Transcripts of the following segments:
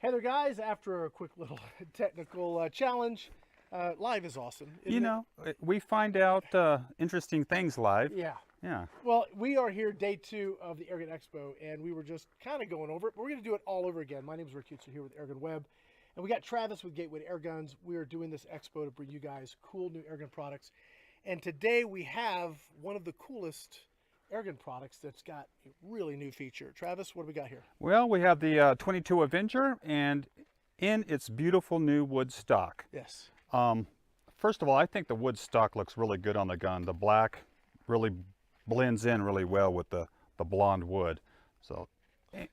Hey there, guys. After a quick little technical challenge, live is awesome. You know, we find out interesting things live. Yeah. Yeah. Well, we are here day 2 of the Airgun Expo, and we were just kind of going over it, but we're going to do it all over again. My name is Rick Hutzer here with AirgunWeb, and we got Travis with Gateway to Airguns. We are doing this expo to bring you guys cool new airgun products. And today we have one of the coolest airgun products that's got a really new feature. Travis, what do we got here? Well, we have the 22 Avenger, and in its beautiful new wood stock. Yes. First of all, I think the wood stock looks really good on the gun. The black really blends in really well with the blonde wood. So,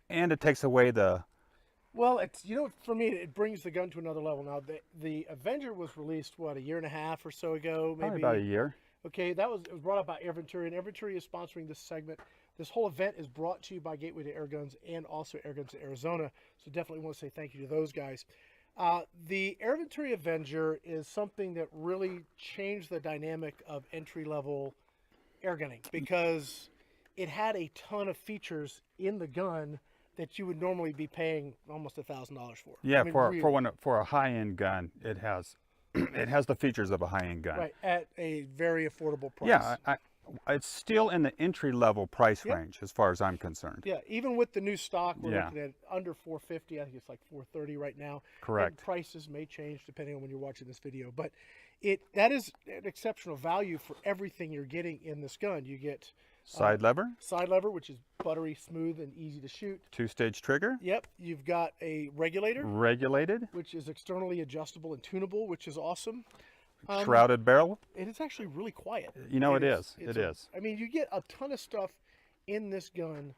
and it takes away the... Well, it's, you know, for me, it brings the gun to another level. Now, the Avenger was released, what, a year and a half or so ago? Maybe Probably about a year. Okay, it was brought up by Air Venturi, and Air Venturi is sponsoring this segment. This whole event is brought to you by Gateway to Airguns and also AirGuns in Arizona, so definitely want to say thank you to those guys. The Air Venturi Avenger is something that really changed the dynamic of entry-level airgunning because it had a ton of features in the gun that you would normally be paying almost $1,000 for. Yeah, I mean, for a high-end gun, it has the features of a high-end gun. Right, at a very affordable price. Yeah, it's still in the entry-level price range as far as I'm concerned. Yeah, even with the new stock, we're looking at under $450. I think it's like $430 right now. Correct. And prices may change depending on when you're watching this video, but that is an exceptional value for everything you're getting in this gun. You get side lever, which is buttery smooth and easy to shoot. 2-stage trigger. Yep. You've got a regulator, regulated, which is externally adjustable and tunable, which is awesome. Shrouded barrel. And it's actually really quiet. You know, it is. I mean, you get a ton of stuff in this gun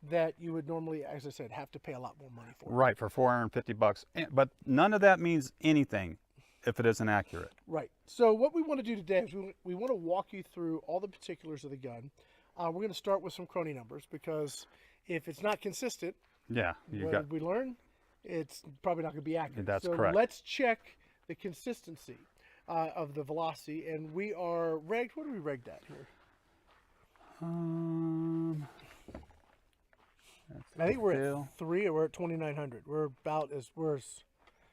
that you would normally, as I said, have to pay a lot more money for. Right, for $450. But none of that means anything if it isn't accurate. Right. So what we want to do today is we want to walk you through all the particulars of the gun. We're going to start with some Chrony numbers because if it's not consistent, we learn, it's probably not going to be accurate. That's so correct. Let's check the consistency of the velocity, and we are regged. What are we regged at here? I think we're at 3, or we're at 2,900. We're about as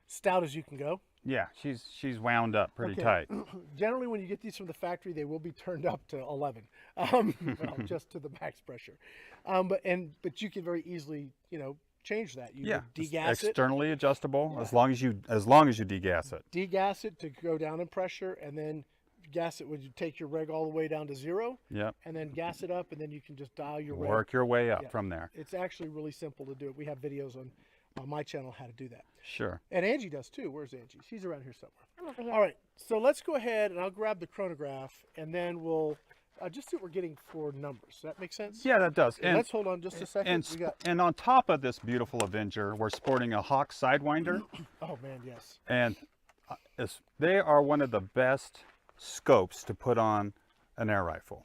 stout as you can go. Yeah, she's wound up pretty tight. Generally, when you get these from the factory, they will be turned up to 11, well, just to the max pressure. But you can very easily, change that. You can degas it. Externally adjustable, as long as you degas it. Degas it to go down in pressure, and then gas it when you take your reg all the way down to 0. Yep. And then gas it up, and then you can just dial your reg. Work your way up from there. It's actually really simple to do it. We have videos on my channel how to do that. Sure. And Angie does too. Where's Angie? She's around here somewhere. I'm over here. All right. So let's go ahead and I'll grab the chronograph, and then we'll just see what we're getting for numbers. Does that make sense? Yeah, that does. And let's hold on just a second. And on top of this beautiful Avenger, we're sporting a Hawk Sidewinder. Oh man, yes. And they are one of the best scopes to put on an air rifle.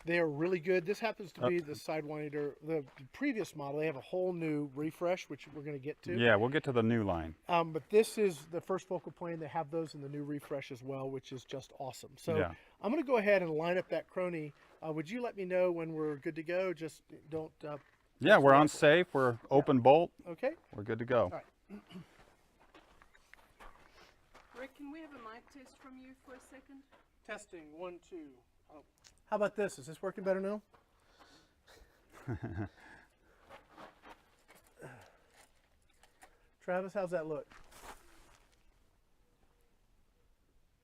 They are really good. This happens to be the Sidewinder. The previous model, they have a whole new refresh, which we're going to get to. Yeah, we'll get to the new line. But this is the first focal plane. They have those in the new refresh as well, which is just awesome. So I'm going to go ahead and line up that Chrony. Would you let me know when we're good to go? Just don't... yeah, we're on safe. We're open bolt. Okay. We're good to go. All right. Rick, can we have a mic test from you for a second? Testing, 1, 2. Oh. How about this? Is this working better now? Travis, how's that look?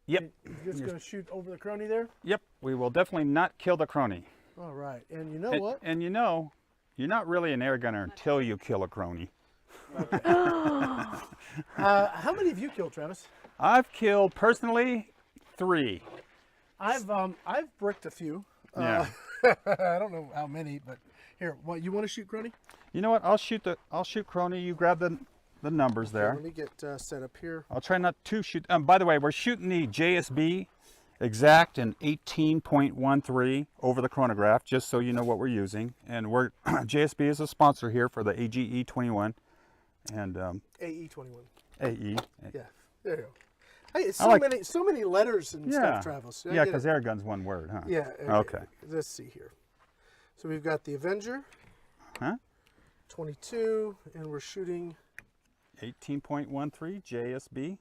Yep. You're just going to shoot over the Chrony there? Yep. We will definitely not kill the Chrony. All right. And you know what? And you're not really an air gunner until you kill a Chrony. Okay. How many have you killed, Travis? I've killed, personally, 3. I've bricked a few. Yeah. I don't know how many, but here. What, you want to shoot Chrony? You know what? I'll shoot Chrony. You grab the numbers there. Let me get set up here. I'll try not to shoot. By the way, we're shooting the JSB exact in 18.13 over the chronograph, just so you know what we're using. And JSB is a sponsor here for the AGE 21 and AE 21. AE. Yeah. There you go. Hey, it's so many letters and stuff, Travis. Yeah, because Airgun's one word, huh? Yeah. Okay. Let's see here. So we've got the Avenger. Huh? 22, and we're shooting 18.13 JSB.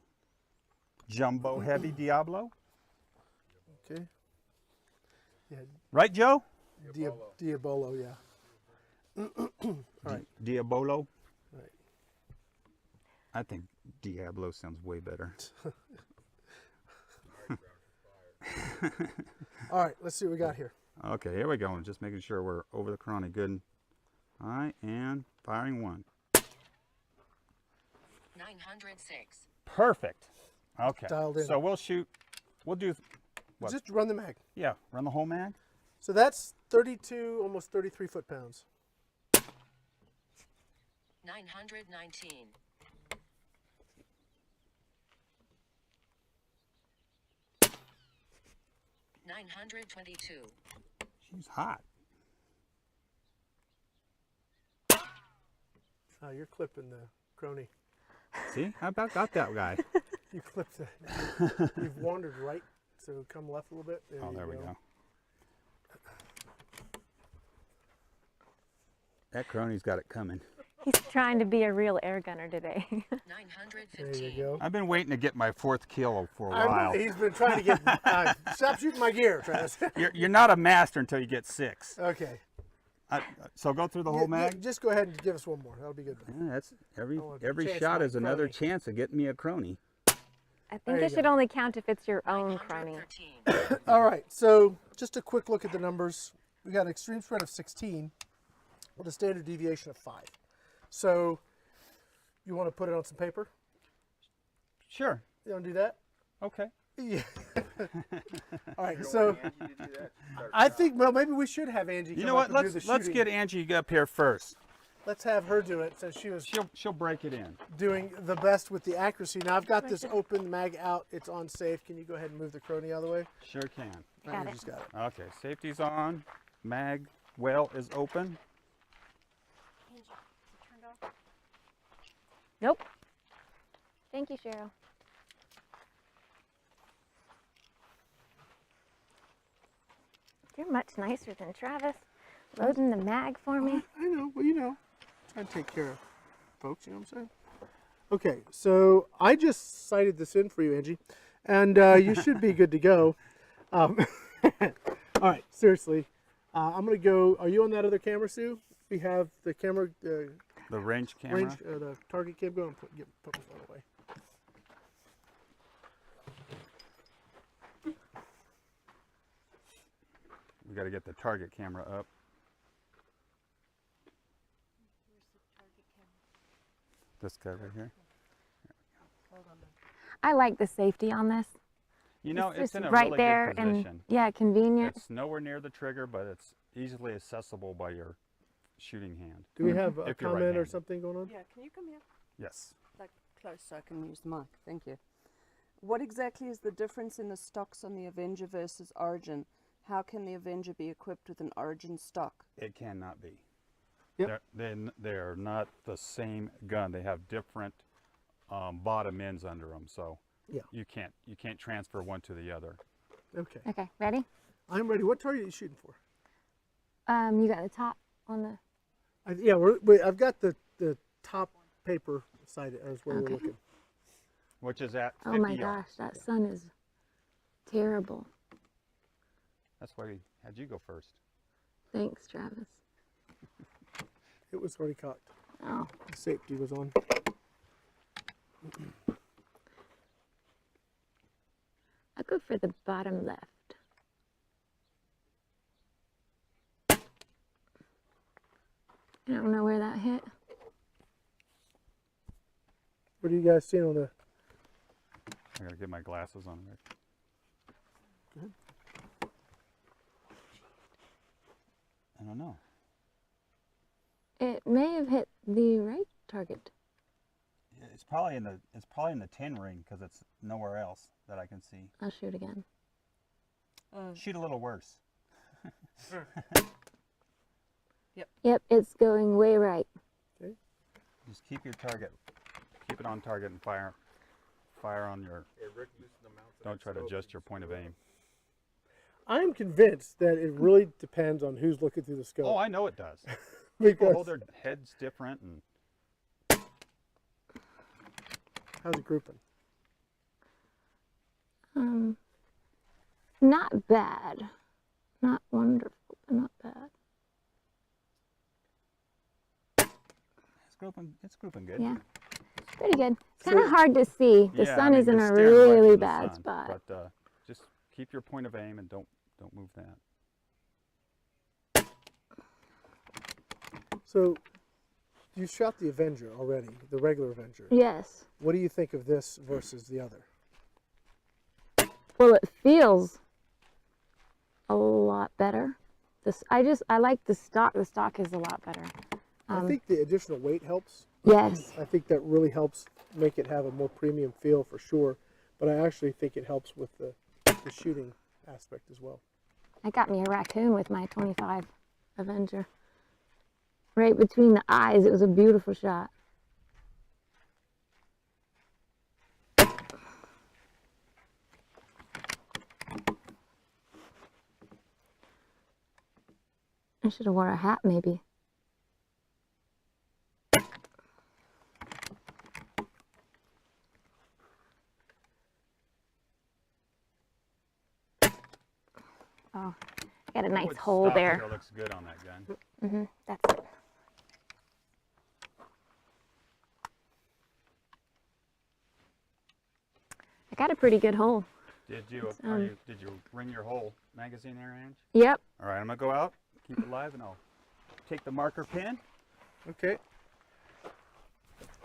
Jumbo Heavy Diablo. Okay. Yeah, Right, Joe? Diabolo, yeah. All right. Diabolo. Right. I think Diablo sounds way better. All right, let's see what we got here. Okay, here we go. Just making sure we're over the Chrony good. All right, and firing one. 906. Perfect. Okay. Dialed in. So we'll do, what? Just run the mag. Yeah, run the whole mag. So that's 32, almost 33 foot-pounds. 919. 922. She's hot. Oh, you're clipping the Chrony. See, I about got that guy. You clipped the. You've wandered right, so come left a little bit. There we go. That Chrony's got it coming. He's trying to be a real air gunner today. 915. There you go. I've been waiting to get my 4th kill for a while. He's been trying to get. Stop shooting my gear, Travis. You're not a master until you get 6. Okay. So go through the whole mag. Just go ahead and give us one more. That'll be good. Yeah, that's every Oh, a every chance shot for is another Chrony. chance of getting me a Chrony. I There think you it should go. only count if it's your own Chrony. 913. All right. So just a quick look at the numbers. We got an extreme spread of 16 with a standard deviation of 5. So you want to put it on some paper? Sure. You want to do that? Okay. Yeah. All right. So I think maybe we should have Angie. You come know up what? and do Let's the let's shooting. get Angie up here first. Let's have her do it since she was She'll break it in. doing the best with the accuracy. Now I've got this open mag out. It's on safe. Can you go ahead and move the Chrony out of the way? Sure can. Now Got you it. just got it. Okay, safety's on. Mag well is open. Nope. Thank you, Cheryl. You're much nicer than Travis. Loading the mag for me. I know. Well, you know, trying to take care of folks. You know what I'm saying? Okay, so I just cited this in for you, Angie, and you should be good to go. All right, seriously, I'm gonna go. Are you on that other camera, Sue? We have the camera, The range camera. range, the target cam. Go and put this one away. We got to get the target camera up. This guy right here. I like the safety on this. You know, it's just in a right really there good position. and yeah, convenient. It's nowhere near the trigger, but it's easily accessible by your shooting hand. Do we have a If you're comment or right-handed. something going on? Yeah, can you come here? Yes. Like close so I can use the mic. Thank you. What exactly is the difference in the stocks on the Avenger versus Origin? How can the Avenger be equipped with an Origin stock? It cannot be. Yep. They're not the same gun. They have different bottom ends under them, so Yeah. you can't transfer one to the other. Okay, Okay, ready? I'm ready. What target are you shooting for? You got the top on the. Yeah, I've got the top paper side as where we're Okay. looking. Which is at 50 Oh my yards. gosh, that sun is terrible. That's why we had you go first. Thanks, Travis. It was already cocked. Oh, The safety was on. I'll go for the bottom left. I don't know where that hit. What are you guys seeing on the? I gotta get my glasses on. Rick. I don't know. It may have hit the right target. Yeah, it's probably in the 10 ring because it's nowhere else that I can see. I'll shoot again. Shoot a little worse. Yep, it's going way right. Just keep your target, keep it on target and fire on your. Don't try to adjust your point of aim. I'm convinced that it really depends on who's looking through the scope. Oh, I know it does. People because hold their heads different, and How's it grouping? Not bad. Not wonderful, but not bad. It's grouping good. Yeah, pretty good. It's kind of hard to see. The Yeah, sun I mean, is in you're a staring right really into the bad sun, spot. But just keep your point of aim and don't move that. So, you shot the Avenger already, the regular Avenger. Yes. What do you think of this versus the other? Well, it feels a lot better. I like the stock. The stock is a lot better. I think the additional weight helps. Yes. I think that really helps make it have a more premium feel for sure. But I actually think it helps with the shooting aspect as well. I got me a raccoon with my 25 Avenger. Right between the eyes. It was a beautiful shot. I should have wore a hat maybe. Oh, got a nice Wood hole stock there. here looks good on that gun. That's it. I got a pretty good hole. Did you did you ring your whole magazine there, Ange? Yep. All right, I'm gonna go out, keep it live, and I'll take the marker pin. Okay.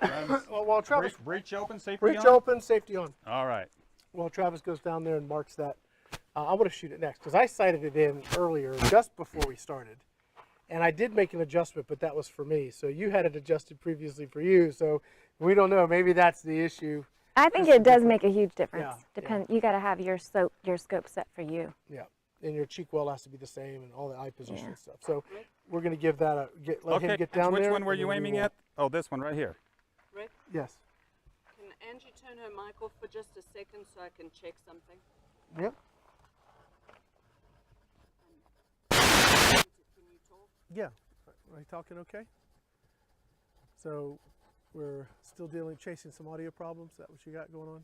Runs Well, Travis, breech open, safety breach on. open, safety on. All right. While Travis goes down there and marks that, I want to shoot it next because I sighted it in earlier, just before we started. And I did make an adjustment, but that was for me. So you had it adjusted previously for you. So we don't know. Maybe that's the issue. I think it does make a huge difference. Yeah, You got to have your scope set for you. Yeah. And your cheek well has to be the same and all the eye position Yeah. and stuff. So we're going to give that let him get down which there. one were and you then we aiming will- at? Oh, this one right here. Rick, Yes. can Angie turn her mic off for just a second so I can check something? Yep. Can you talk? Yeah. Are you talking okay? So we're still chasing some audio problems. Is that what you got going on?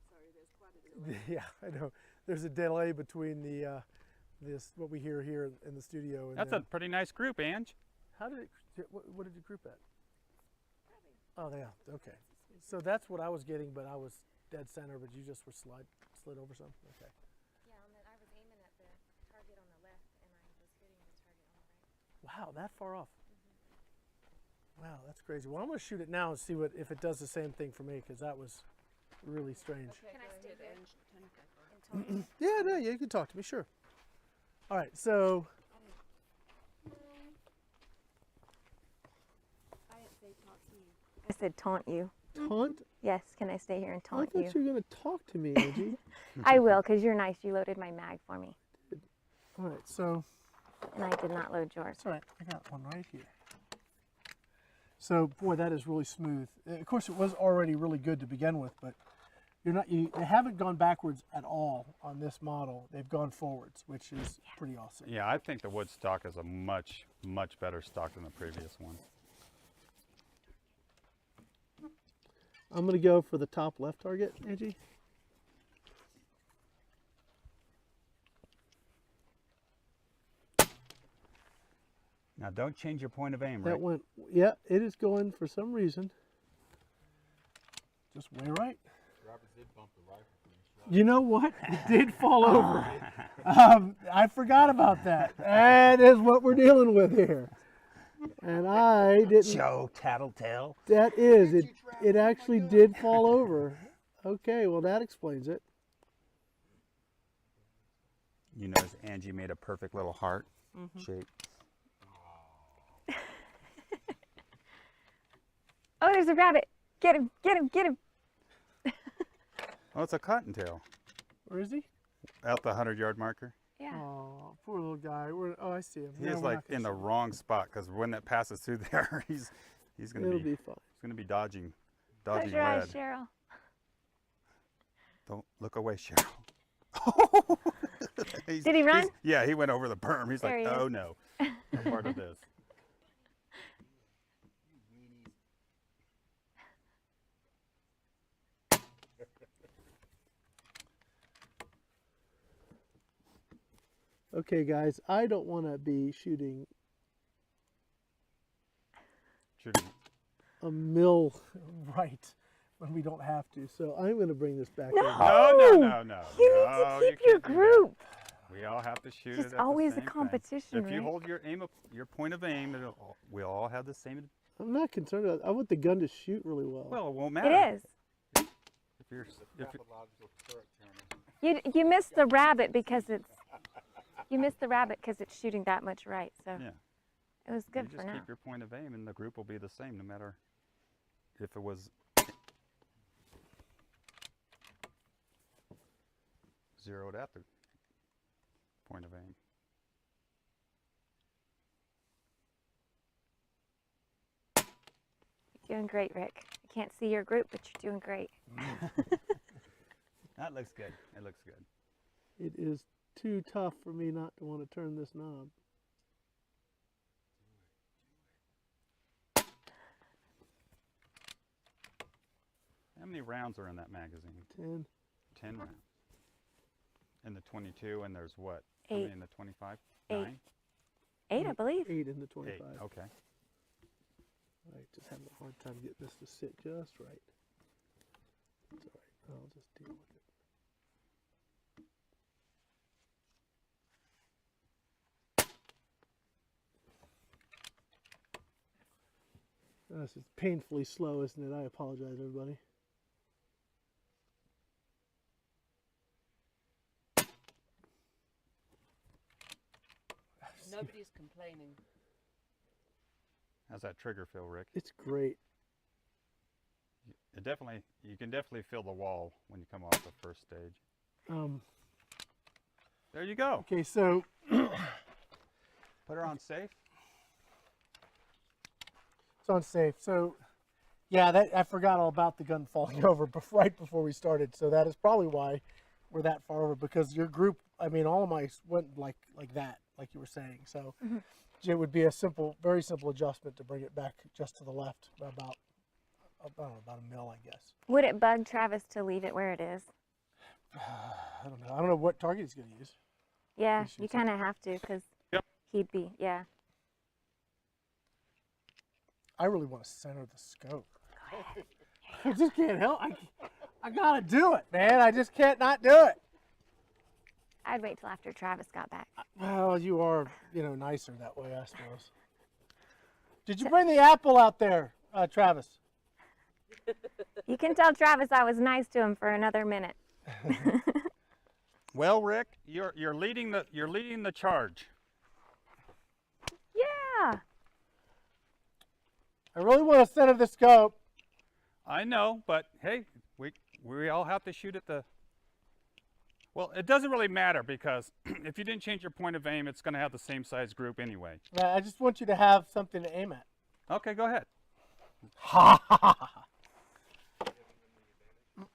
Sorry, there's quite a delay. Yeah, I know. There's a delay between the what we hear here in the studio. And That's a pretty nice group, Ange. How did it? What did you group at? Oh, yeah. Okay. So that's what I was getting, but I was dead center, but you just were slid over some. Okay. Yeah, I was aiming at the target on the left, and I was hitting the target on the right. Wow, that far off. Wow, that's crazy. Well, I'm going to shoot it now and see if it does the same thing for me, because that was really strange. Okay, Can I go stay ahead, here? Ange. Turn it back on. Yeah, no, yeah, you can talk to me, sure. All right, so I said taunt you. taunt. Yes, can I stay here and I taunt thought you? you were going to talk to me, Angie. I will, because you're nice. You loaded my mag for me, All right, so and I did not load yours. that's all right. I got one right here. So, boy, that is really smooth. Of course, it was already really good to begin with, but they haven't gone backwards at all on this model. They've gone forwards, which is pretty awesome. Yeah, I think the wood stock is a much better stock than the previous one. I'm going to go for the top left target, Angie. Now don't change your point of aim, That right? went, yeah, it is going for some reason. Just way right. You know what? It did fall over. I forgot about that. That is what we're dealing with here. And I didn't. Show tattletale. That is, it actually did fall over. Okay, well that explains it. You notice Angie made a perfect little heart shape. Oh, there's a rabbit. Get him, get him, get him. Oh, it's a cottontail. Where is he? Out the 100-yard marker. Yeah. Oh, poor little guy. Oh, I see him. He No, is we're like not gonna in the see him. wrong spot because when that passes through there, he's gonna It'll be be fine. he's gonna be dodging Close your eyes, red. Cheryl. Don't look away, Cheryl. Did he run? Yeah, he went over the berm. He's There like, he is. oh no, no part of this. Okay, guys, I don't want to be shooting Shooting. a mill right when we don't have to. So I'm going to bring this back No. over. No. You No, need to keep your can't do that. group. We all have to shoot Just it at always the a same competition, time. If you right? hold your aim, your point of aim, we all have the same. I'm not concerned about it. I want the gun to shoot really well. Well, it won't matter. It is. If you're, You missed the rabbit because it's shooting that much right. So yeah. it was good You for just now. keep your point of aim, and the group will be the same, no matter if it was zeroed at the point of aim. You're doing great, Rick. I can't see your group, but you're doing great. That looks good. It looks good. It is too tough for me not to want to turn this knob. How many rounds are in that magazine? 10. 10 rounds. In the 22, and there's what? How 8. many in the 25? 8. 9? 8, I believe. 8 in the 8. 25. Okay. Right, just having a hard time getting this to sit just right. It's all right. I'll just deal with it. This is painfully slow, isn't it? I apologize, everybody. Nobody's complaining. How's that trigger feel, Rick? It's great. You can definitely feel the wall when you come off the first stage. There you go. Okay, so Put her on safe. it's on safe. So, yeah, I forgot all about the gun falling over right before we started. So that is probably why we're that far over, because your group, I mean, all of my went like that, like you were saying. So it would be a very simple adjustment to bring it back just to the left about a mil, I guess. Would it bug Travis to leave it where it is? I don't know. I don't know what target he's going to use. Yeah, He you shoots kind of have to, because Yep. he'd be, yeah. I really want to center the scope. I just can't help. I got to do it, man. I just can't not do it. I'd wait till after Travis got back. Well, you are, nicer that way, I suppose. Did you bring the apple out there, Travis? You can tell Travis I was nice to him for another minute. Well, Rick, you're leading the charge. Yeah. I really want to center the scope. I know, but hey, we all have to shoot at the. Well, it doesn't really matter, because if you didn't change your point of aim, it's going to have the same size group anyway. I just want you to have something to aim at. Okay, go ahead.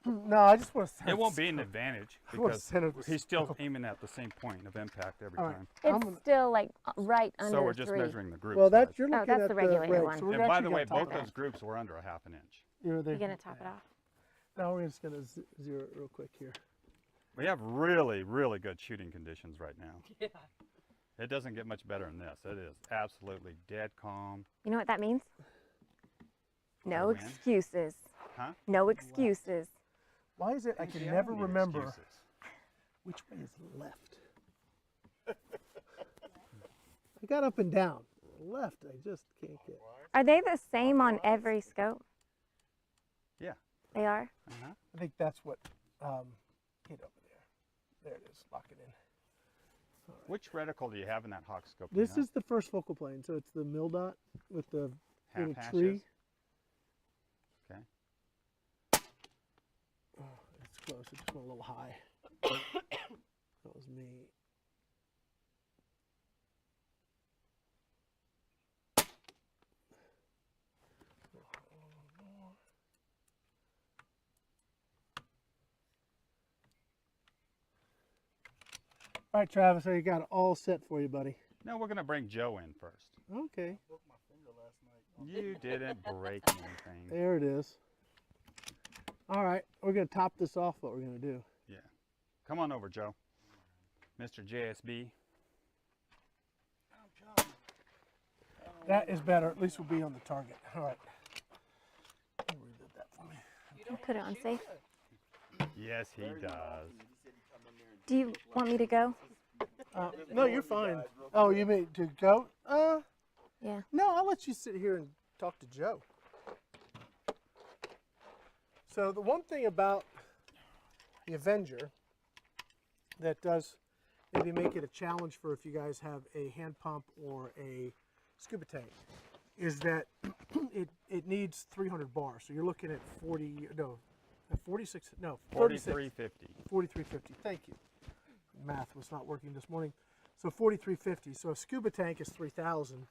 No, I just want to center It won't the be an scope. advantage, I wanna because center the he's still scope. aiming at the same point of impact every All right. time. It's I'm gonna- still like right under So we're just 3. measuring the group Well, size. you're looking that's at the regulator reg, one. so we're And by actually the gonna way, top both it those groups were under a half an inch. You're You're going to top it off. Now we're just going to zero it real quick here. We have really, really good shooting conditions right now. Yeah. It doesn't get much better than this. It is absolutely dead calm. You know what that means? No win? excuses. Huh? No excuses. Why is it I can Yeah, never don't need remember excuses. which way is left? I got up and down. Left, I just can't get. Are they the same on every scope? Yeah. They are? Uh-huh. I think that's what, get over there. There it is, lock it in. Which reticle do you have in that hawk scope? This is the first focal plane, so it's the mil dot with the half little hashes. tree. Okay. Oh, it's close, it just went a little high. That was me. All right, Travis, I got it all set for you, buddy. No, we're gonna bring Joe in first. Okay, You didn't break anything. there it is. All right, we're gonna top this off. What we're gonna do? Yeah. Come on over, Joe. Mr. JSB. That is better. At least we'll be on the target. All right. Redid that for me. Put it on safe. Yes, he does. Do you want me to go? No, you're fine. Oh, you mean to go? Yeah. No, I'll let you sit here and talk to Joe. So the one thing about the Avenger that does maybe make it a challenge for if you guys have a hand pump or a scuba tank is that it needs 300 bars. So you're looking at 4350. 4350. Thank you. Math was not working this morning. So 4350. So a scuba tank is 3000.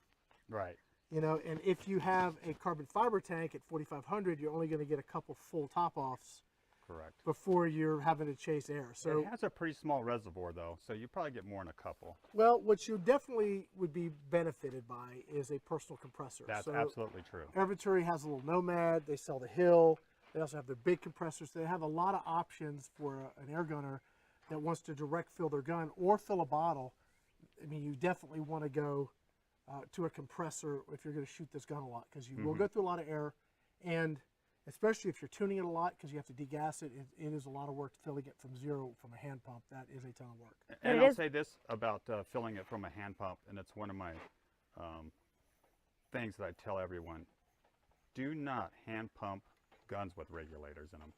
Right. You know, and if you have a carbon fiber tank at 4500, you're only going to get a couple full top offs Correct. before you're having to chase air. So It has a pretty small reservoir though, so you probably get more than a couple. well, what you definitely would be benefited by is a personal compressor. That's so absolutely true. Air Venturi has a little Nomad. They sell the Hill. They also have their big compressors. They have a lot of options for an air gunner that wants to direct fill their gun or fill a bottle. I mean, you definitely want to go to a compressor if you're going to shoot this gun a lot, because you will go through a lot of air, and especially if you're tuning it a lot because you have to degas it, it is a lot of work filling it from zero from a hand pump. That is a ton of work. And I'll say this about filling it from a hand pump, and it's one of my things that I tell everyone. Do not hand pump guns with regulators in them.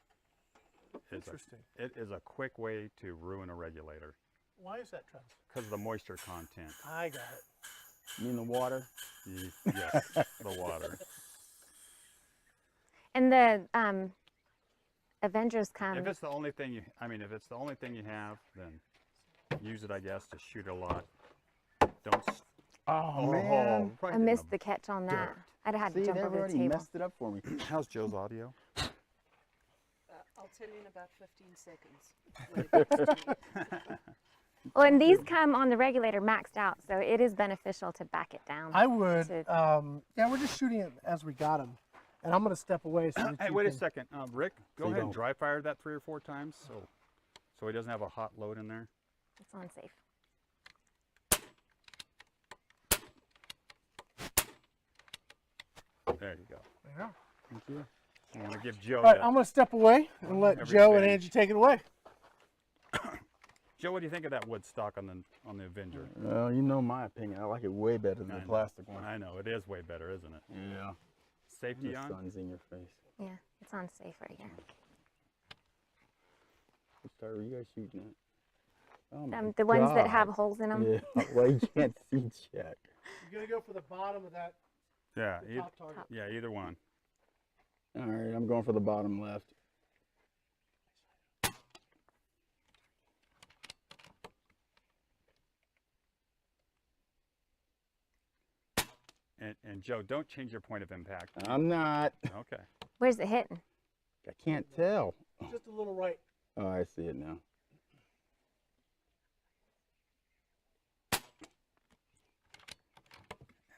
Interesting. It is a quick way to ruin a regulator Why is that, Travis? because of the moisture content. I got it. You mean the water? Yes, the water. And the Avengers come. If it's the only thing you, if it's the only thing you have, then use it, I guess, to shoot a lot. Don't. Oh, man. probably I getting missed a- the catch on that. I'd have had See, to jump they've over the already table. messed it up for me. How's Joe's audio? I'll tell you in about 15 seconds. when it gets to me. Well, and these come on the regulator maxed out, so it is beneficial to back it down. I would. to- Yeah, we're just shooting it as we got them, and I'm going to step away. So that Hey, you wait a can- second, Rick. Go So you ahead and don't- dry fire that 3 or 4 times, so he doesn't have a hot load in there. It's on safe. There you go. Yeah. Thank you. I'm gonna give Joe. All right, that. I'm going to step away and let Every Joe and advantage. Angie take it away. Joe, what do you think of that wood stock on the Avenger? Well, you know my opinion. I like it way better than I the know. plastic one. I know it is way better, isn't it? Yeah. Safety The on. sun's in your face. Yeah, it's on safe right here. What star are you guys shooting at? Oh my The ones that God. have holes in them. Yeah. Well, you can't see Jack. You're going to go for the bottom of that Yeah. top target. Yeah. Either one. All right, I'm going for the bottom left. And Joe, don't change your point of impact. I'm not. Okay. Where's it hitting? I can't tell. Just a little right. Oh, I see it now.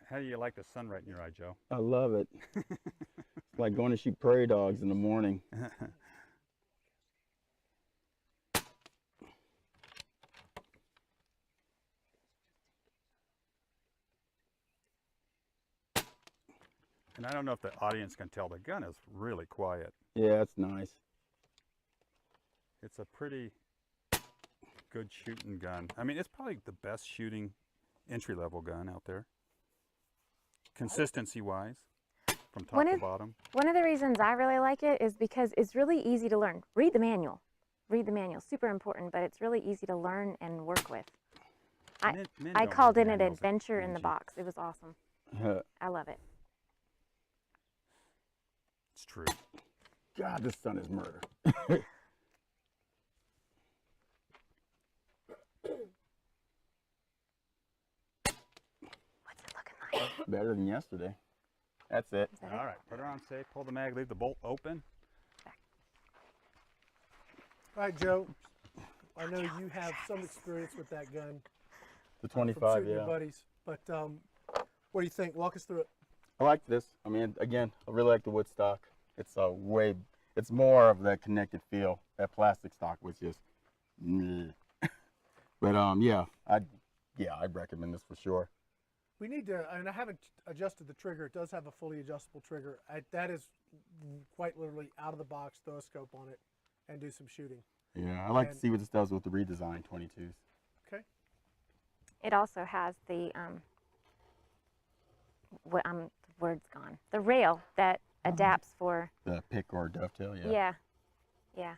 How do you like the sun right in your eye, Joe? I love it. It's like going to shoot prairie dogs in the morning. And I don't know if the audience can tell, the gun is really quiet. Yeah, it's nice. It's a pretty good shooting gun. I mean, it's probably the best shooting entry-level gun out there. Consistency-wise, from top One to of- bottom. One of the reasons I really like it is because it's really easy to learn. Read the manual. Read the manual. Super important, but it's really easy to learn and work with. Men I don't called read it an manuals, adventure in the Angie. box. It was awesome. I love it. It's true. God, this sun is murder. What's it looking like? Better than yesterday. That's it. Is that All it? right, put her on safe. Pull the mag, leave the bolt open. All right, Joe. I know you have some experience with that gun The from 25, shooting your yeah. buddies, but what do you think? Walk us through it. I like this. I mean, again, I really like the wood stock. It's it's more of that connected feel. That plastic stock was just, meh. But yeah, I'd recommend this for sure. We need to, and I haven't adjusted the trigger. It does have a fully adjustable trigger. That is quite literally out of the box, throw a scope on it, and do some shooting. Yeah, I like to And- see what this does with the redesigned 22s. Okay. It also has the the word's gone. The rail that adapts for. The pick or dovetail, yeah. Yeah. Yeah.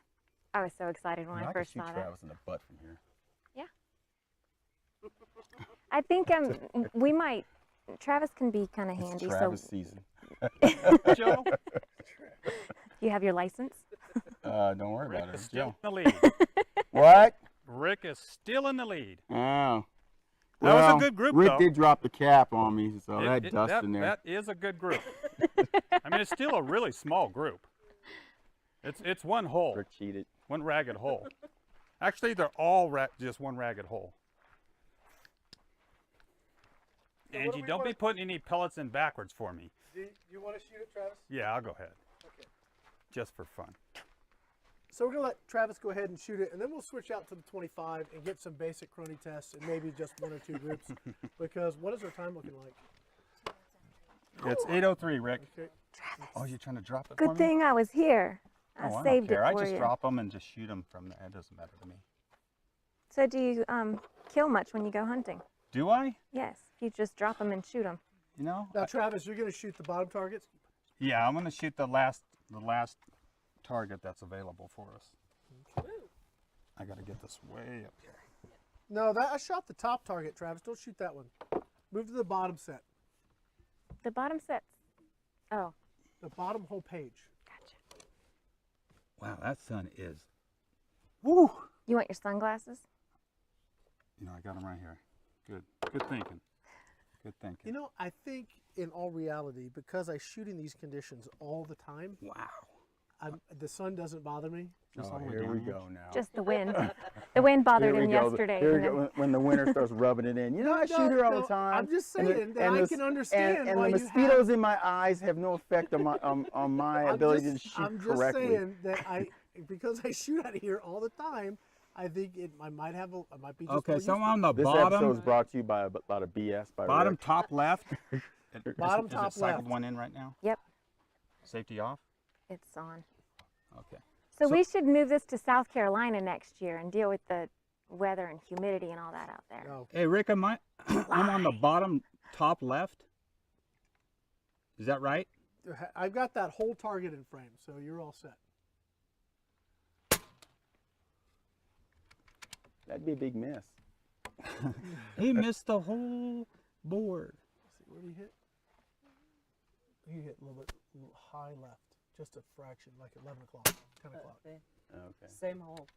I was so excited when You know, I could first shoot saw that. Travis in the butt from here. I think we might. Travis can be kind of It's handy. Travis So season. Joe, you have your license. Don't worry Rick about it. is It's still Joe. in the lead. What? Rick is still in the lead. Oh. That was a Well, good group, Rick though. did drop the cap on me, so It- that dust that, in there. that is a good group. I mean, it's still a really small group. It's one hole, Rick cheated. one ragged hole. Actually, they're all just one ragged hole. So what do Angie, we don't be wanna- putting any pellets in backwards for me. Do you want to shoot it, Travis? Yeah, I'll go ahead. Okay. Just for fun. So we're gonna let Travis go ahead and shoot it, and then we'll switch out to the 25 and get some basic crony tests and maybe just 1 or 2 groups. Because what is our time looking like? It's 8:03, Rick. Okay. Oh, you're trying to drop it for Good me? thing I was here. I Oh, I saved don't care. it I for just you. drop them and just shoot them from there. It doesn't matter to me. So do you kill much when you go hunting? Do I? Yes. You just drop them and shoot them. You know? Now, Travis, you're gonna shoot the bottom targets. Yeah, I'm gonna shoot the last target that's available for us. I gotta get this way up here. No, I shot the top target, Travis. Don't shoot that one. Move to the bottom set, The bottom sets. Oh, the bottom whole page. gotcha. Wow, that sun is. Woo! You want your sunglasses? You know, I got them right here. Good. Good thinking. Good thinking. You know, I think in all reality, because I shoot in these conditions all the time, Wow. the sun doesn't bother me. Just Oh, all the way here we down. go now. Just the wind. The wind bothered Here we him go. yesterday. Here we and go. then- When the winter starts rubbing it in. You know, I shoot her all the time. I'm just and saying that I the- can understand and why the you have- mosquitoes in my eyes have no effect on my ability to shoot I'm just correctly. saying that because I shoot out of here all the time, I think I might be just Okay, more so used to on the This episode bottom, is brought to you by a lot of BS by bottom Rick. top left. Bottom is top it cycled left. one in right now? Yep, Safety off? it's on. Okay. So, So- we should move this to South Carolina next year and deal with the weather and humidity and all that out there. No. Hey, Rick, I'm on the bottom top left. Is that right? I've got that whole target in frame, so you're all set. That'd be a big miss. He missed the whole board. Let's see, where do you hit? You hit a little high left, just a fraction, like 11 o'clock, 10 o'clock. There. Okay. Same hole.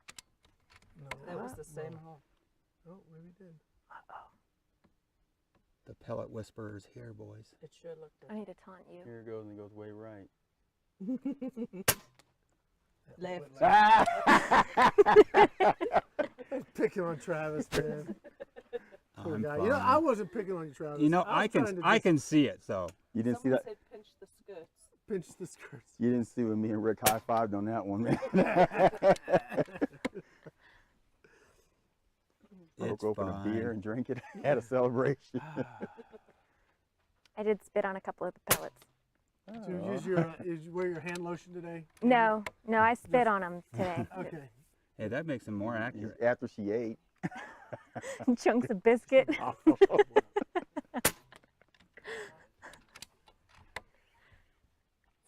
No, That was the no. same hole. Oh, maybe it did. The pellet whisperer's here, boys. It sure looked I need to taunt you. Here it goes, and it goes way right. Left. Picking on Travis, man. Poor I'm guy. You know, I fine. wasn't picking on you, Travis. You know, was I trying to I just can see it. So You didn't see Someone that? said pinch the skirts. pinch the skirts. You didn't see when me and Rick high-fived on that one, man. it's Broke open a fine. beer and drink it. Had a celebration. I did spit on a couple of the pellets. Did you use your, did you wear your hand lotion today? No, I spit on them today. Okay. Hey, that makes him more accurate. After she ate. Chunks of biscuit.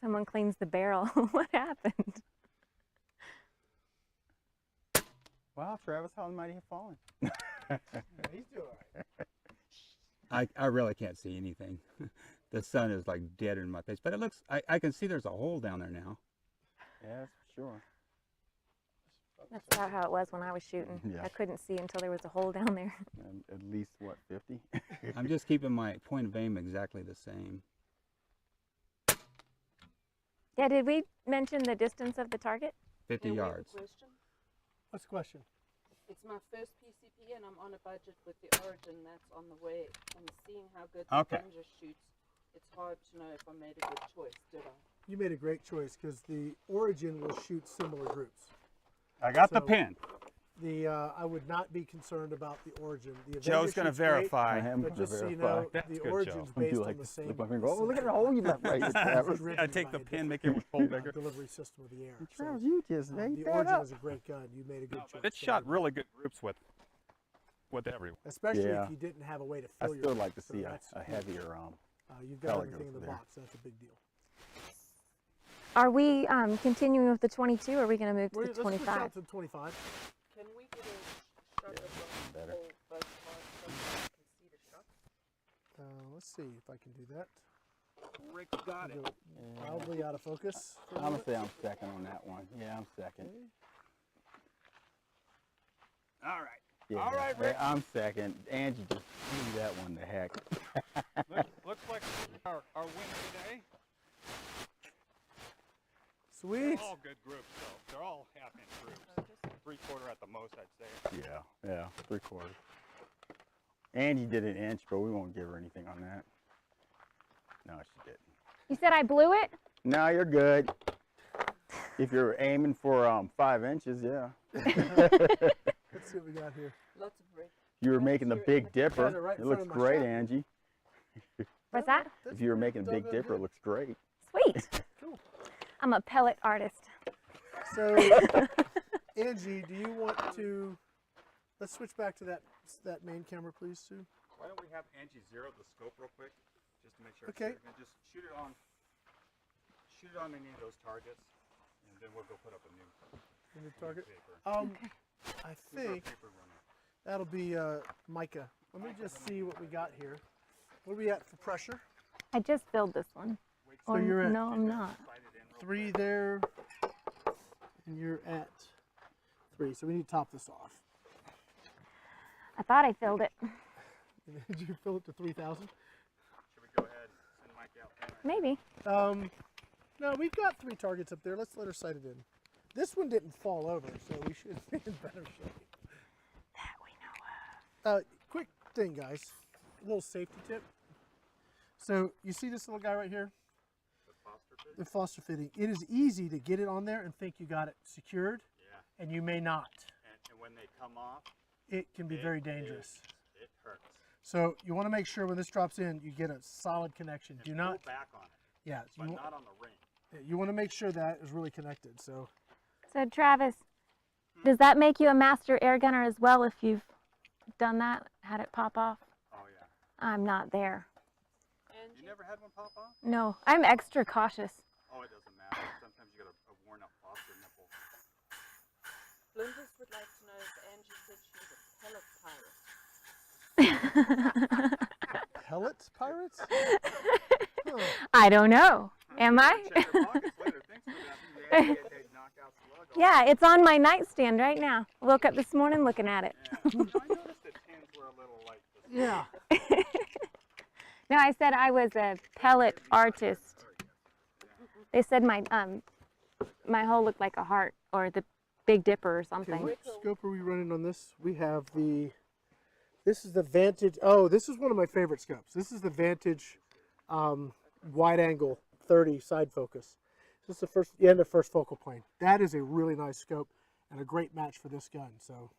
Someone cleans the barrel. What happened? Wow, Travis, how might he have fallen? He's doing all right. I really can't see anything. The sun is like dead in my face, but it looks. I can see there's a hole down there now. Yeah, that's for sure. That's about how it was when I was shooting. Yeah. I couldn't see until there was a hole down there. At least, what, 50? I'm just keeping my point of aim exactly the same. Yeah, did we mention the distance of the target? 50 Now, we have a yards. question. What's the question? It's my first PCP and I'm on a budget with the Origin that's on the way. And seeing how good the Okay. Avenger shoots, it's hard to know if I made a good choice, did I? You made a great choice because the Origin will shoot similar groups. I got the So- pin. I would not be concerned about the origin. The Joe's going to verify. But just so you know, That's the good, Joe. origin's I do based like on the to same. slip my finger. Oh, look at the hole you left right there. I take the pin, make it pull bigger. Delivery system of the air. So, Travis, you just ate the that origin up. is a great gun. You made a good choice. It shot really good groups with everyone. Especially Yeah. if you didn't have a way to I fill your. still like to so see that's a cool. heavier You've got pellet everything in goes the there. box. That's a big deal. Are we continuing with the 22 or are we going to move to Let's the switch 25? out to 25. Can we get a shot of the better. whole both parts so we can see the shot? Let's see if I can do that. Rick got Go wildly out of focus. for a I'm going moment. to say I'm second on that one. Yeah, I'm second. All right. Yeah, All right, Rick. I'm second. Angie just threw that one to heck. Looks like our winner today. Sweet. They're all good groups, though. They're all half-inch groups. 3/4 at the most, I'd say. Yeah, 3/4. Angie did an inch, but we won't give her anything on that. No, she didn't. You said I blew it? No, you're good. If you're aiming for 5 inches, yeah. Let's see what we got here. Lots of red. You were making the Big Dipper. Got it right in It front looks of my great, shot. Angie. What's that? If you were making a Big doggone Dipper, it good. looks great. Sweet. Cool. I'm a pellet artist. So, Angie, do you want to? Let's switch back to that main camera, please, Sue. Why don't we have Angie zero the scope real quick, just to make sure. Okay. It's just shoot it on any of those targets, and then we'll go put up a new Target. paper. I Who's our think paper runner? that'll be Micah. Let me just see what we got here. What are we at for pressure? I just filled this one. So Or you're at no, I'm not. 3 there, and you're at 3. So we need to top this off. I thought I filled it. Did you fill it to 3,000? Should we go ahead and send Mike out there? Maybe. No, we've got 3 targets up there. Let's let her sight it in. This one didn't fall over, so we should be in better shape. That we know of. Quick thing, guys. A little safety tip. So you see this little guy right here? The Foster fitting. It is easy to get it on there and think you got it secured, Yeah. and you may not. And when they come off, It can be very dangerous. it hurts. So you want to make sure when this drops in, you get a solid connection. Do not, Pull back on it, yeah, but you, not on the ring. you want to make sure that is really connected. So So Travis, does that make you a master air gunner as well if you've done that, had it pop off? Oh yeah. I'm not there. You never had one pop off? No, I'm extra cautious. Oh, it doesn't matter. Sometimes you got a worn out Foster nipple. Flinders would like to know if Angie said she's a pellet pirate. pellets pirates? Huh. I don't know. Am I? Check your pockets later. Thanks for that. They knock out slug off. Yeah, it's on my nightstand right now. Woke up this morning looking at it. Yeah. I noticed that pins were a little like this. Yeah. No, I said I was a pellet artist. They said my hole looked like a heart or the Big Dipper or Okay, something. what scope are we running on this? We have this is the Vantage. Oh, this is one of my favorite scopes. This is the Vantage wide angle 30 side focus. This is the end of first focal plane. That is a really nice scope and a great match for this gun. So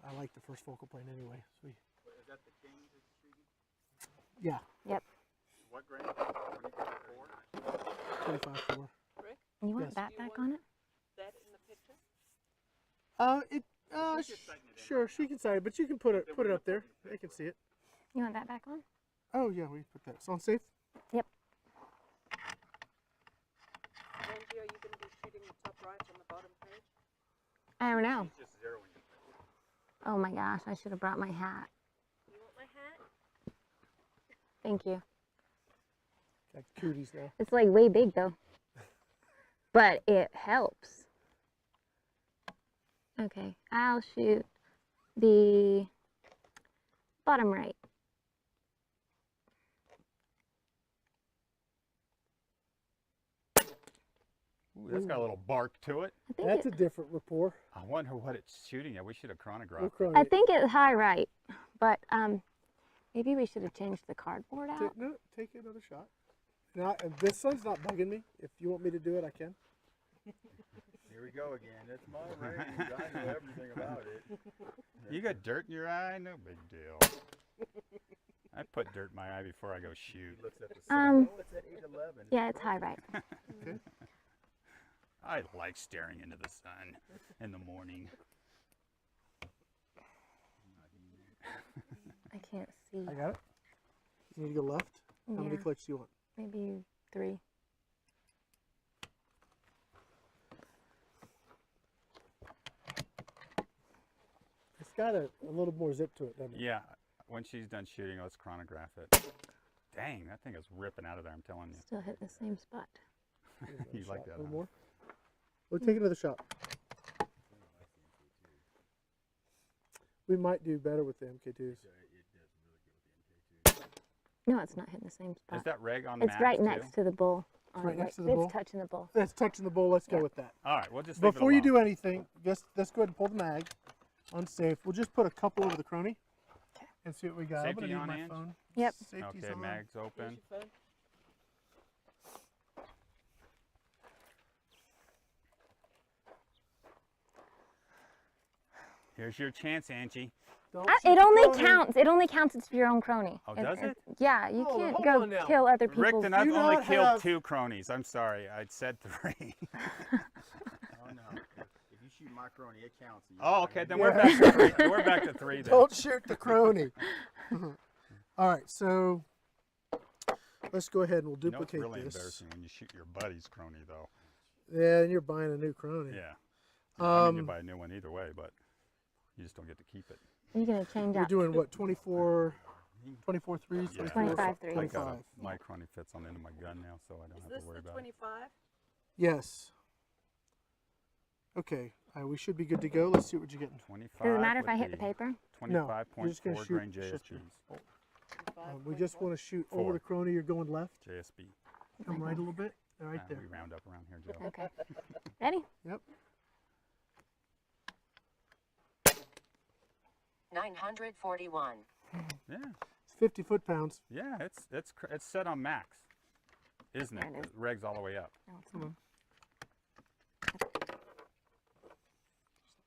I like the first focal plane anyway. So Is that the King that's shooting? yeah, Yep. What grade? 25-4. You want Yes. that back on it? That in the picture? Sure, she can sight it, but you can put it up there. They can see it. You want that back on? Oh yeah, we put that. It's on safe. Yep. Angie, are you going to be shooting the top right on the bottom page? I don't know. Just zeroing it. Oh my gosh, I should have brought my hat. You want my hat? Thank you. Got cooties now. It's like way big though. But it helps. Okay, I'll shoot the bottom right. Ooh, that's got a little bark to it. I think That's a different rapport. I wonder what it's shooting at. We should have chronographed. We'll it. chron I it. think it's high right, but maybe we should have changed the cardboard out. Take another shot. Now, and this sun's not bugging me. If you want me to do it, I can. You Here we go again. It's my range. I know everything about it. You got dirt in your eye? No big deal. I put dirt in my eye before I go shoot. He looks at the sun. Oh, it's at 8:11. Yeah, it's high right. Okay. I like staring into the sun in the morning. I can't see. I got it. You need to go left. How many Yeah. clicks do you want? Maybe 3. It's got a little more zip to it, doesn't it? Yeah, when she's done shooting, let's chronograph it. Dang, that thing is ripping out of there, I'm telling you. Still hit the same spot. You like Shot. that, A little huh? more. We'll take another shot. We might do better with the MK2s. No, it's not hitting the same spot. Is that reg on the It's max right too? next to the bull. It's right next to the it's bull? touching the bull. That's touching the bull. Let's go Yeah. with that. All right, we'll just leave Before it you alone. do anything, let's go ahead and pull the mag. Unsafe. We'll just put a couple over the crony and see what we got. I'm Safety gonna need on, my Ange? phone. Yep. Safety's Okay, on. mag's open. Here's your chance, Angie. Don't shoot It the only crony. counts. It only counts it's for your own crony. Oh, does it? Yeah, you Oh, can't hold go on now. kill other Rick, people's. then I've Do only not killed have- 2 cronies. I'm sorry, I'd said 3. Oh no. If you shoot my crony, it counts. Oh, okay, then Yeah. we're back to 3. We're back to 3 then. Don't shoot the crony. All right, so let's go ahead and we'll You know, it's duplicate really this. embarrassing when you shoot your buddy's crony, though. Yeah, and you're buying a new crony. Yeah. I mean, you Um, buy a new one either way, but you just don't get to keep it. You're gonna change We're out. doing what? 24 threes, Yeah. 25 threes. I got 25. my crony fits on the end of my gun now, so I don't have to worry about it. 25? Yes. Okay, we should be good to go. Let's see what you're getting. 25. Does it matter if with I hit the paper? No, you're just gonna 25.4 shoot grain just- JSBs. We just want to shoot 4. over the crony. You're going left. JSB. Come right a little bit. Right Ah, there. we round up around here, Joe. Okay. Ready? Yep. 941. Yeah, It's 50 foot-pounds. yeah, it's set on max, isn't There it? it is. Regs all the way up. No, it's Come not. on.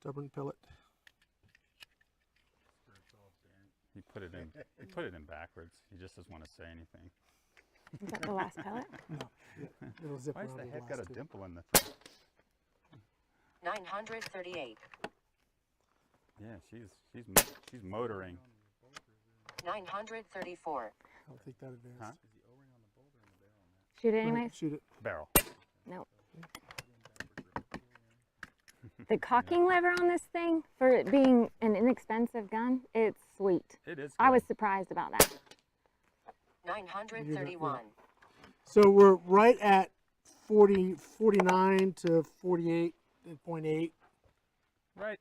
Stubborn pellet. He put it in. He put it in backwards. He just doesn't want to say anything. Is that the last pellet? No. Yeah, it'll zip Why's around the to heck got a last two. dimple in the thing? 938. Yeah, she's motoring. 934. I don't think that advanced. Huh? Shoot it Right, anyways? shoot it. Barrel. No. The cocking lever on this thing, for it being an inexpensive gun, it's sweet. It is. I was good. surprised about that. 931. So we're right at 49 to 48.8.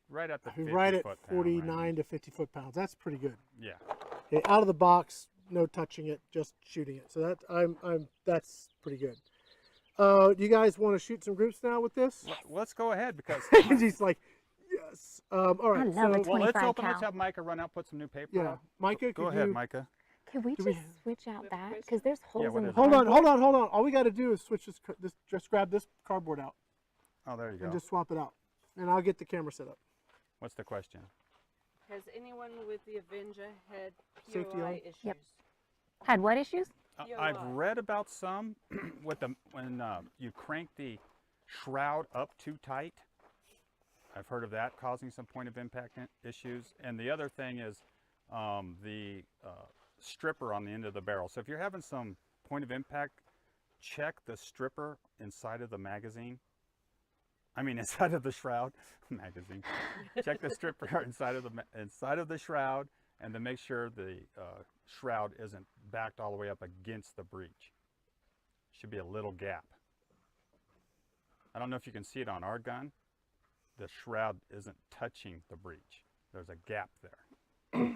right at the 50 Right at foot pound 49 range. to 50 foot-pounds. That's pretty good. Yeah. Okay, out of the box, no touching it, just shooting it. So that's pretty good. Do you guys want to shoot some groups now with this? Let's go ahead because. He's like, yes. All right. I love so, it. Well, let's 25 open. Let's cal. have Micah run out, put some new paper yeah, up. Micah, Go could ahead, you? Micah. Could we Do just we- switch out that? Because there's holes what in the is it? Hold on, cardboard. hold on. All we got to do is switch this. Just grab this cardboard out Oh, there you go. and just swap it out, and I'll get the camera set up. What's the question? Has anyone with the Avenger had Safety POI on? issues? Yep. Had what issues? I've POI. read about some with the when you crank the shroud up too tight. I've heard of that causing some point of impact issues. And the other thing is the stripper on the end of the barrel. So if you're having some point of impact, check the stripper inside of the magazine. I mean, inside of the shroud magazine. Check the stripper inside of the shroud, and to make sure the shroud isn't backed all the way up against the breech. Should be a little gap. I don't know if you can see it on our gun. The shroud isn't touching the breech. There's a gap there. Okay,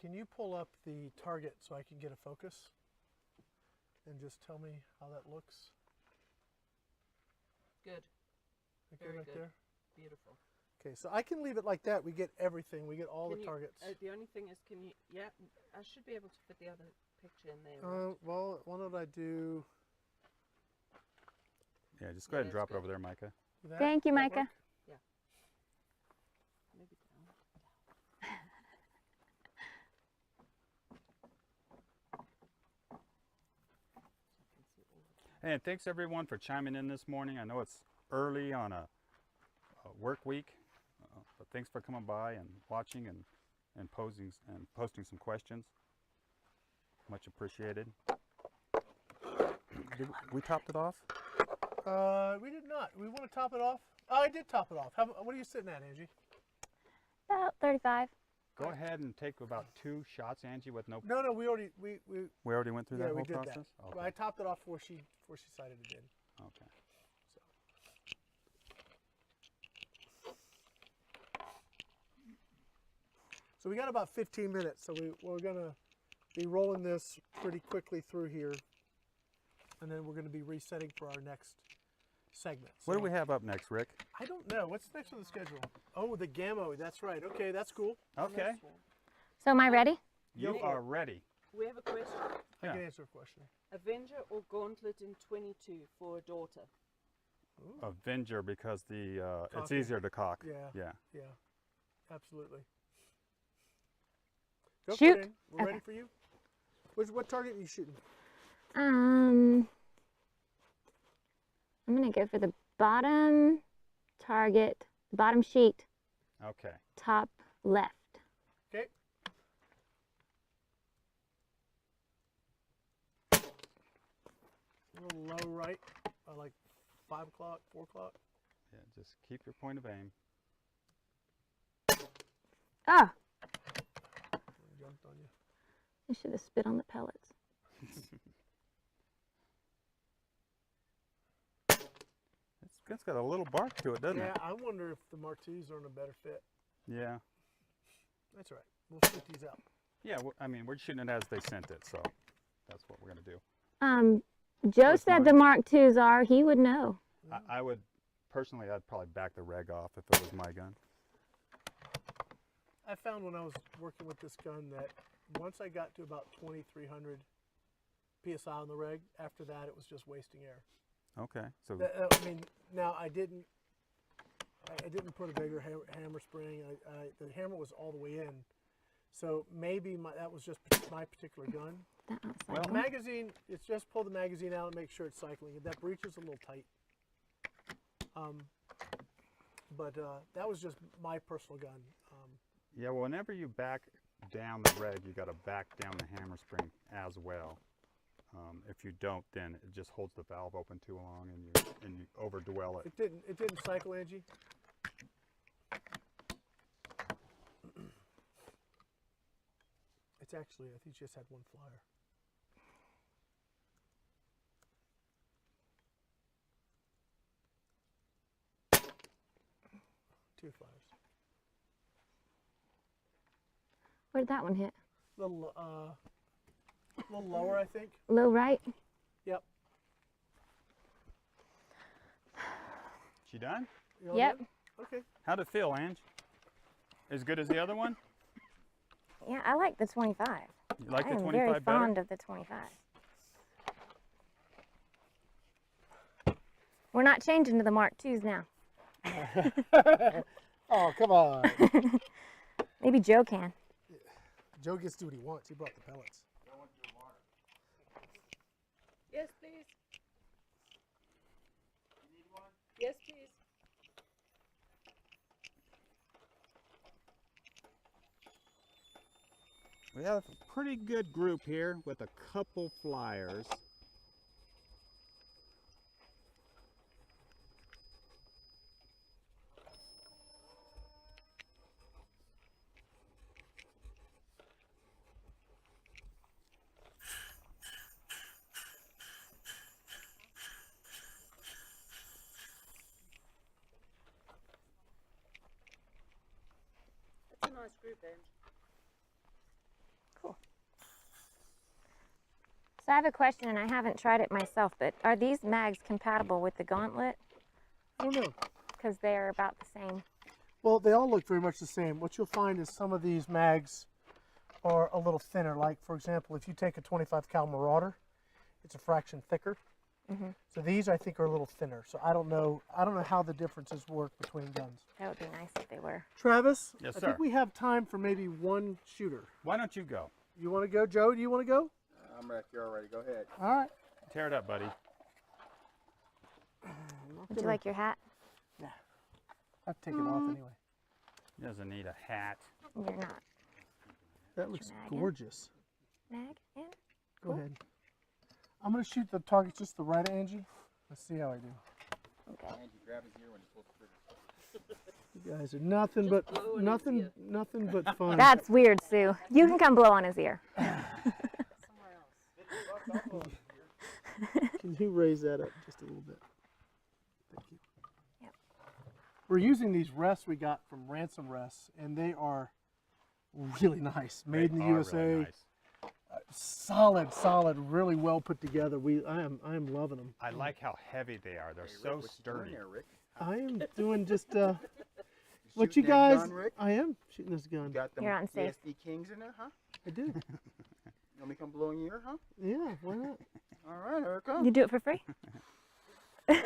can you pull up the target so I can get a focus, and just tell me how that looks? Good. Okay, Very right good. there. Beautiful. Okay, so I can leave it like that. We get everything. We get all Can the you- targets. the only thing is, can you? Yeah, I should be able to fit the other picture in there. right? Well, why don't I do? Yeah, just go ahead and that's drop it good. over there, Micah. That- Thank you, that Micah. work? Maybe down. And thanks everyone for chiming in this morning. I know it's early on a work week, but thanks for coming by and watching and posting some questions. Much appreciated. Did we topped it off? We did not. We want to top it off. Oh, I did top it off. What are you sitting at, Angie? About 35. Go ahead and take about 2 shots, Angie, with no. No, we already we We went through yeah, that we whole did process. that. Okay. Well, I topped it off before she sighted it in. Okay. So we got about 15 minutes. So we're gonna be rolling this pretty quickly through here, and then we're gonna be resetting for our next segment. What do So we have up next, Rick? I don't know. What's next on the schedule? Oh, the Gammo. That's right. Okay, that's cool. Okay. So am I ready? You Yeah. are ready. We have a question. I Yeah. can answer a question. Avenger or Gauntlet in 22 for a daughter? Avenger, because the it's Cocking. easier to cock. Yeah. Yeah. Yeah, absolutely. Go Shoot. for it, Ann. We're ready for you. What target are you shooting? I'm gonna go for the bottom target, bottom sheet, Okay. top left. Okay. A little low right, like 5 o'clock, 4 o'clock. Yeah. Just keep your point of aim. Oh, Jumped on you. I should have spit on the pellets. It's got a little bark to it, doesn't Yeah, it? I wonder if the Mark IIs are in a better fit. Yeah. That's all right. We'll shoot these out. Yeah. I mean, we're shooting it as they sent it, so that's what we're gonna do. Joe What's said the Mark IIs are. He would know. I would personally, I'd probably back the reg off if it was my gun. I found when I was working with this gun that once I got to about 2,300 PSI on the reg, after that it was just wasting air. Okay. So I mean, now I didn't put a bigger hammer spring. The hammer was all the way in, so maybe that was just my particular gun. That outside Well, The one. magazine, it's just pull the magazine out and make sure it's cycling. That breech is a little tight. But that was just my personal gun. yeah, well, whenever you back down the reg, you got to back down the hammer spring as well. If you don't, then it just holds the valve open too long, and you overdwell it. It didn't cycle, Angie. It's actually, I think, just had one flyer. Two flyers. Where did that one hit? Little lower, I think. Low right? Yep. She done? You all Yep. done? Okay. How'd it feel, Ange? As good as the other one? Yeah, I like the 25. You like I the am 25 very better? fond of the 25. We're not changing to the Mark IIs now. Oh, come on. Maybe Joe can. Joe gets to do what he wants. He brought the pellets. Yes, please. Yes, please. We have a pretty good group here with a couple flyers. That's a nice group, Ange. Cool. So I have a question, and I haven't tried it myself, but are these mags compatible with the Gauntlet? I don't know. Because they're about the same. Well, they all look very much the same. What you'll find is some of these mags are a little thinner. Like, for example, if you take a 25 cal Marauder, it's a fraction thicker. So these I think are a little thinner. So I don't know how the differences work between guns. That would be nice if they were. Travis, Yes, I sir. think we have time for maybe one shooter. Why don't you go? You want to go, Joe? Do you want to go? I'm ready. You're already. Go ahead. All right. Tear it up, buddy. Would you like your hat? I have to take it off anyway. He doesn't need a hat. You're not. That looks mag in? gorgeous. Mag in? Go ahead. I'm going to shoot the target just the right, Angie. Let's see how I do. Okay. Angie, grab his ear when he pulls the trigger. You guys are nothing but fun. That's weird, Sue. You can come blow on his ear. Can you raise that up just a little bit? Thank you. Yep. We're using these rests we got from Ransom Rests, and they are really nice. Made in the They are USA. really nice. Solid, really well put together. I am loving them. I like how heavy they are. They're so What you doing sturdy. there, Rick? I am doing just what shooting you that guys. gun, Rick? I am shooting this gun. You got them You're on safe. PSD Kings in there, huh? I do. You want me to come blow in your ear, huh? Yeah, why not? All right, here it comes. You do it for free? Did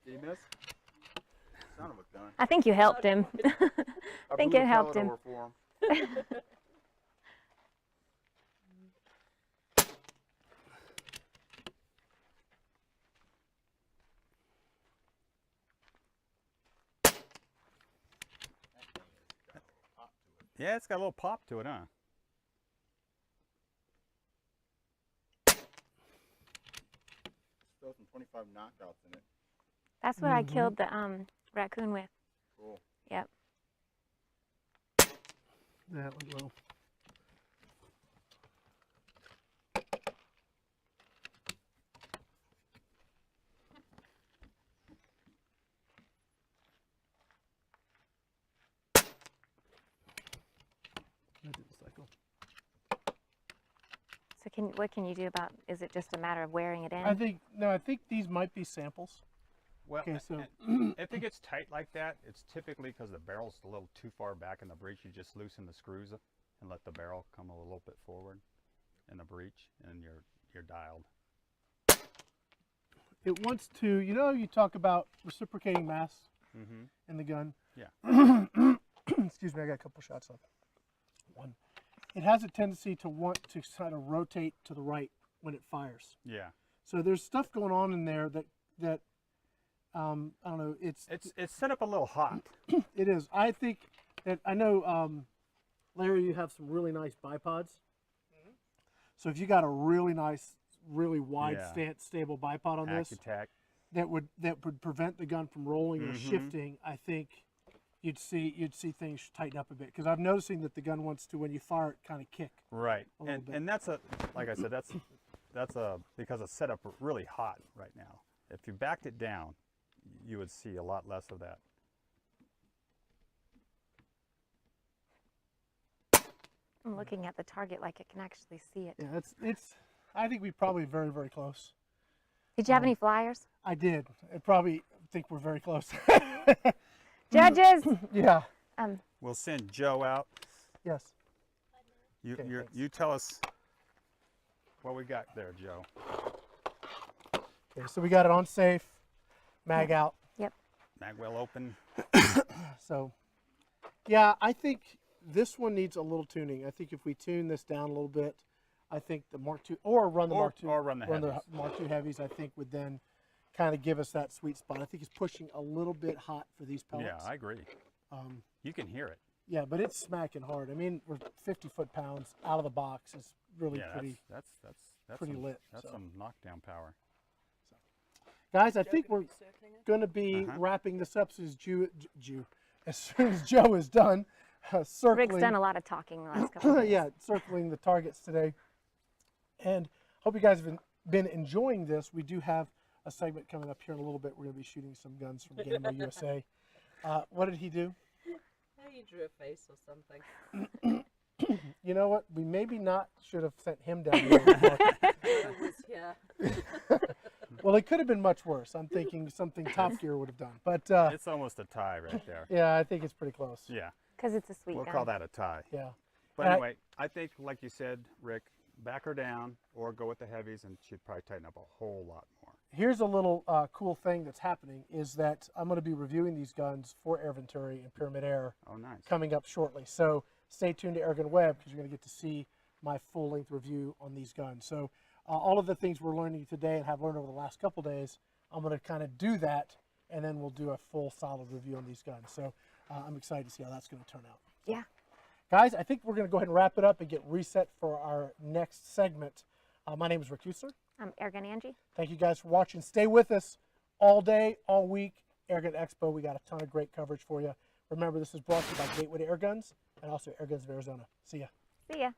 you miss? Son of a gun. I think you helped him. I think blew it the helped pellet him. over for him. Yeah, it's got a little pop to it, huh? Still some 25 knockouts in it. That's what I killed the raccoon with. Cool. Yep. That went well. That didn't cycle. So what can you do about, is it just a matter of wearing it in? I think these might be samples. Well, Okay, so if it gets tight like that, it's typically because the barrel's a little too far back in the breech. You just loosen the screws and let the barrel come a little bit forward in the breech, and you're dialed. it wants to, you talk about reciprocating mass Mm-hmm. in the gun. Yeah. Excuse me, I got a couple shots on. One. It has a tendency to want to kind of rotate to the right when it fires. Yeah. So there's stuff going on in there that I don't know. It's set up a little hot. it is. I think that I know, Larry, you have some really nice bipods. So if you got a really nice, really wide Yeah. stable bipod on this, Accutac. that would prevent the gun from rolling or shifting, I think you'd see things tighten up a bit, because I'm noticing that the gun wants to, when you fire it, kind of kick. Right. A little bit. And that's like I said, that's because it's set up really hot right now. If you backed it down, you would see a lot less of that. I'm looking at the target like I can actually see it. Yeah, it's. I think we're probably very, very close. Did you have any flyers? I did. I probably think we're very close. Judges! Yeah. We'll send Joe out. Yes. You Okay, thanks. you tell us what we got there, Joe. Okay, so we got it on safe, mag out. Yep. Mag well open. So, yeah, I think this one needs a little tuning. I think if we tune this down a little bit, I think the Mark II, or run the Mark II, or run the heavies. Mark II heavies, I think would then kind of give us that sweet spot. I think it's pushing a little bit hot for these pellets. Yeah, I agree. You can hear it. Yeah, but it's smacking hard. I mean, we're 50 foot-pounds out of the box. It's really Yeah, pretty. that's pretty some, lit, That's so. some knockdown power. Guys, I think we're going to be wrapping this up as soon as Joe is done circling. Rick's done a lot of talking the last couple of days. Yeah, circling the targets today. And hope you guys have been enjoying this. We do have a segment coming up here in a little bit. We're going to be shooting some guns from Gamma USA. What did he do? He drew a face or something. You know what? We maybe not should have sent him down here. Yeah. Well, it could have been much worse. I'm thinking something Top Gear would have done. But It's almost a tie right there. yeah, I think it's pretty close. Yeah. Because it's a sweet We'll gun. call that a tie. Yeah. But anyway, I think, like you said, Rick, back her down or go with the heavies, and she'd probably tighten up a whole lot more. Here's a little cool thing that's happening is that I'm going to be reviewing these guns for Air Venturi and Pyramid Air Oh, nice. coming up shortly. So stay tuned to AirgunWeb because you're going to get to see my full-length review on these guns. So all of the things we're learning today and have learned over the last couple days, I'm going to kind of do that, and then we'll do a full solid review on these guns. So I'm excited to see how that's going to turn out. Yeah. Guys, I think we're going to go ahead and wrap it up and get reset for our next segment. My name is Rick Husler. I'm Airgun Angie. Thank you guys for watching. Stay with us all day, all week. Airgun Expo, we got a ton of great coverage for you. Remember, this is brought to you by Gateway to Airguns and also Airguns of Arizona. See ya. See ya.